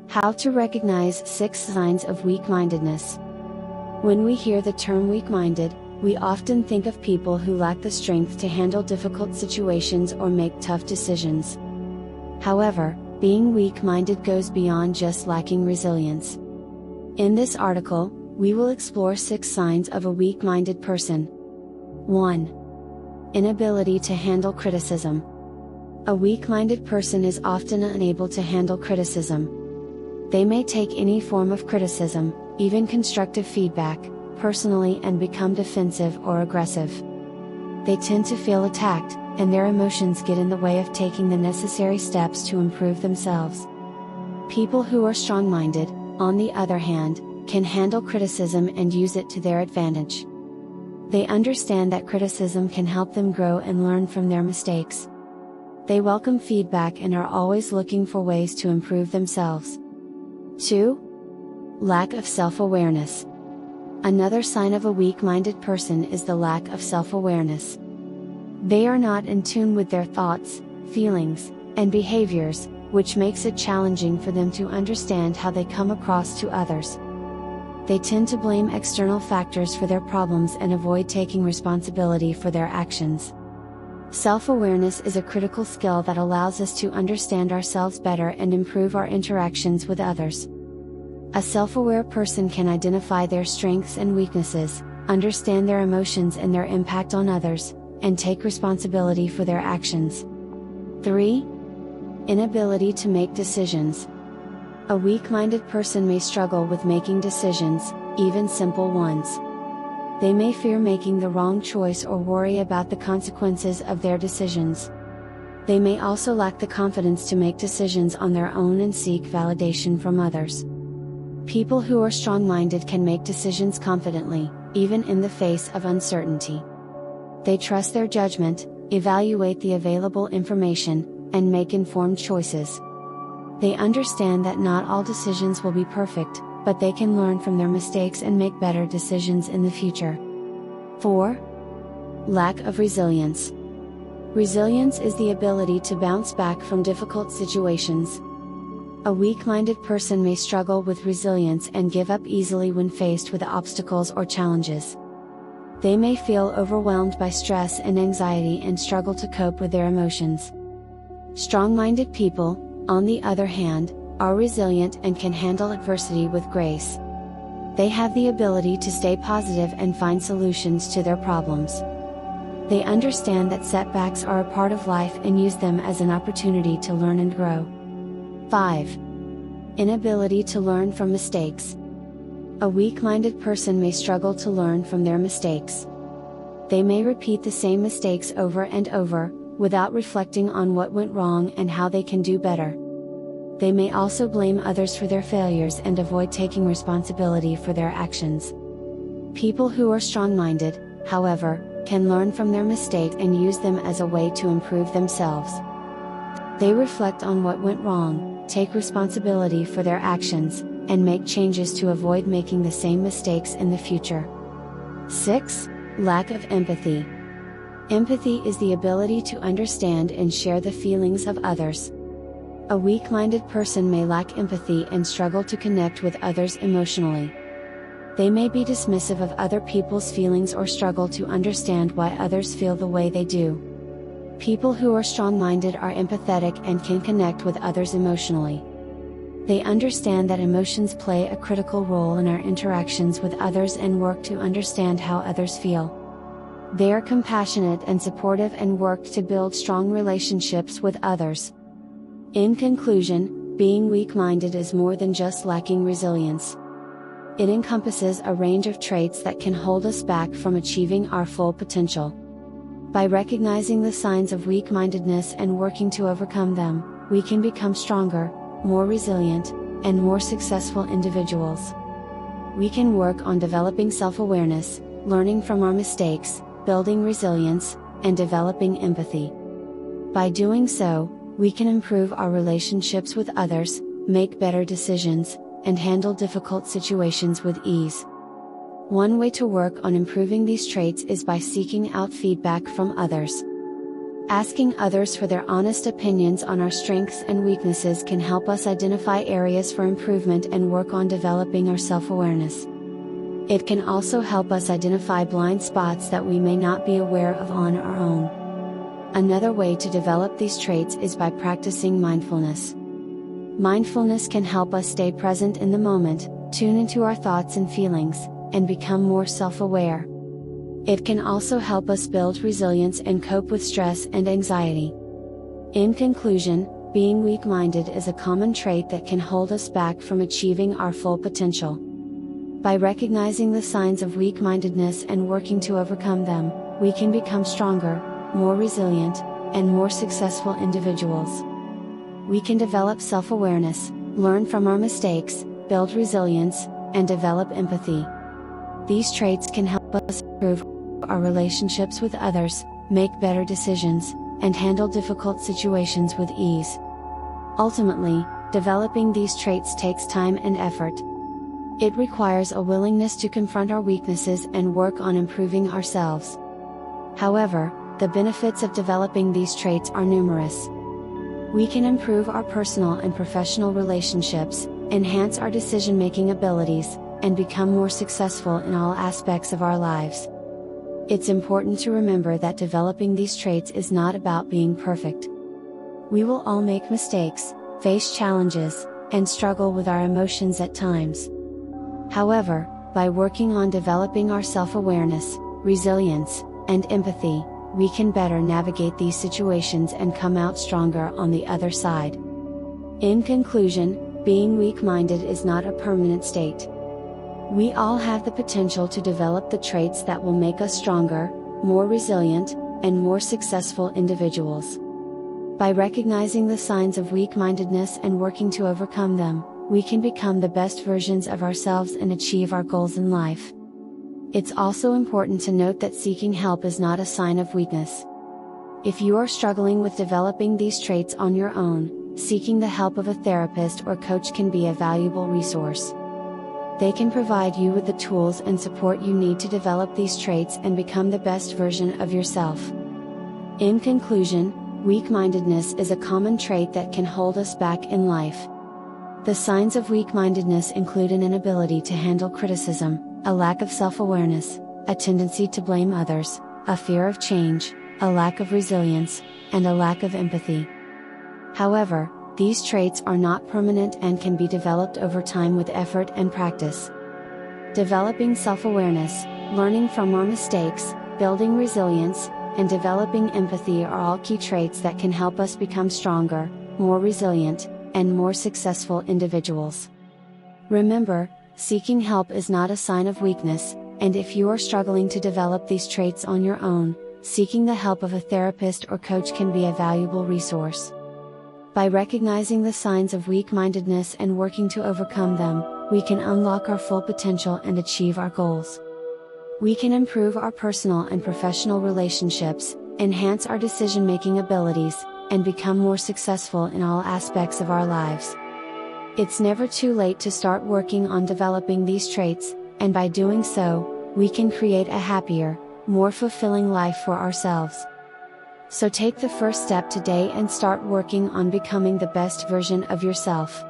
How to recognize 6 signs of weak-mindedness. When we hear the term weak-minded, we often think of people who lack the strength to handle difficult situations or make tough decisions. However, being weak-minded goes beyond just lacking resilience. In this article, we will explore 6 signs of a weak-minded person. 1. Inability to handle criticism. A weak-minded person is often unable to handle criticism. They may take any form of criticism, even constructive feedback, personally and become defensive or aggressive. They tend to feel attacked, and their emotions get in the way of taking the necessary steps to improve themselves. People who are strong-minded, on the other hand, can handle criticism and use it to their advantage. They understand that criticism can help them grow and learn from their mistakes. They welcome feedback and are always looking for ways to improve themselves. 2. Lack of self-awareness. Another sign of a weak-minded person is the lack of self-awareness. They are not in tune with their thoughts, feelings, and behaviors, which makes it challenging for them to understand how they come across to others. They tend to blame external factors for their problems and avoid taking responsibility for their actions. Self-awareness is a critical skill that allows us to understand ourselves better and improve our interactions with others. A self-aware person can identify their strengths and weaknesses, understand their emotions and their impact on others, and take responsibility for their actions. 3. Inability to make decisions. A weak-minded person may struggle with making decisions, even simple ones. They may fear making the wrong choice or worry about the consequences of their decisions. They may also lack the confidence to make decisions on their own and seek validation from others. People who are strong-minded can make decisions confidently, even in the face of uncertainty. They trust their judgment, evaluate the available information, and make informed choices. They understand that not all decisions will be perfect, but they can learn from their mistakes and make better decisions in the future. 4. Lack of resilience. Resilience is the ability to bounce back from difficult situations. A weak-minded person may struggle with resilience and give up easily when faced with obstacles or challenges. They may feel overwhelmed by stress and anxiety and struggle to cope with their emotions. Strong-minded people, on the other hand, are resilient and can handle adversity with grace. They have the ability to stay positive and find solutions to their problems. They understand that setbacks are a part of life and use them as an opportunity to learn and grow. 5. Inability to learn from mistakes. A weak-minded person may struggle to learn from their mistakes. They may repeat the same mistakes over and over, without reflecting on what went wrong and how they can do better. They may also blame others for their failures and avoid taking responsibility for their actions. People who are strong-minded, however, can learn from their mistakes and use them as a way to improve themselves. They reflect on what went wrong, take responsibility for their actions, and make changes to avoid making the same mistakes in the future. 6. Lack of empathy. Empathy is the ability to understand and share the feelings of others. A weak-minded person may lack empathy and struggle to connect with others emotionally. They may be dismissive of other people's feelings or struggle to understand why others feel the way they do. People who are strong-minded are empathetic and can connect with others emotionally. They understand that emotions play a critical role in our interactions with others and work to understand how others feel. They are compassionate and supportive and work to build strong relationships with others. In conclusion, being weak-minded is more than just lacking resilience. It encompasses a range of traits that can hold us back from achieving our full potential. By recognizing the signs of weak-mindedness and working to overcome them, we can become stronger, more resilient, and more successful individuals. We can work on developing self-awareness, learning from our mistakes, building resilience, and developing empathy. By doing so, we can improve our relationships with others, make better decisions, and handle difficult situations with ease. One way to work on improving these traits is by seeking out feedback from others. Asking others for their honest opinions on our strengths and weaknesses can help us identify areas for improvement and work on developing our self-awareness. It can also help us identify blind spots that we may not be aware of on our own. Another way to develop these traits is by practicing mindfulness. Mindfulness can help us stay present in the moment, tune into our thoughts and feelings, and become more self-aware. It can also help us build resilience and cope with stress and anxiety. In conclusion, being weak-minded is a common trait that can hold us back from achieving our full potential. By recognizing the signs of weak-mindedness and working to overcome them, we can become stronger, more resilient, and more successful individuals. We can develop self-awareness, learn from our mistakes, build resilience, and develop empathy. These traits can help us improve our relationships with others, make better decisions, and handle difficult situations with ease. Ultimately, developing these traits takes time and effort. It requires a willingness to confront our weaknesses and work on improving ourselves. However, the benefits of developing these traits are numerous. We can improve our personal and professional relationships, enhance our decision-making abilities, and become more successful in all aspects of our lives. It's important to remember that developing these traits is not about being perfect. We will all make mistakes, face challenges, and struggle with our emotions at times. However, by working on developing our self-awareness, resilience, and empathy, we can better navigate these situations and come out stronger on the other side. In conclusion, being weak-minded is not a permanent state. We all have the potential to develop the traits that will make us stronger, more resilient, and more successful individuals. By recognizing the signs of weak-mindedness and working to overcome them, we can become the best versions of ourselves and achieve our goals in life. It's also important to note that seeking help is not a sign of weakness. If you are struggling with developing these traits on your own, seeking the help of a therapist or coach can be a valuable resource. They can provide you with the tools and support you need to develop these traits and become the best version of yourself. In conclusion, weak-mindedness is a common trait that can hold us back in life. The signs of weak-mindedness include an inability to handle criticism, a lack of self-awareness, a tendency to blame others, a fear of change, a lack of resilience, and a lack of empathy. However, these traits are not permanent and can be developed over time with effort and practice. Developing self-awareness, learning from our mistakes, building resilience, and developing empathy are all key traits that can help us become stronger, more resilient, and more successful individuals. Remember, seeking help is not a sign of weakness, and if you are struggling to develop these traits on your own, seeking the help of a therapist or coach can be a valuable resource. By recognizing the signs of weak-mindedness and working to overcome them, we can unlock our full potential and achieve our goals. We can improve our personal and professional relationships, enhance our decision-making abilities, and become more successful in all aspects of our lives. It's never too late to start working on developing these traits, and by doing so, we can create a happier, more fulfilling life for ourselves. So take the first step today and start working on becoming the best version of yourself.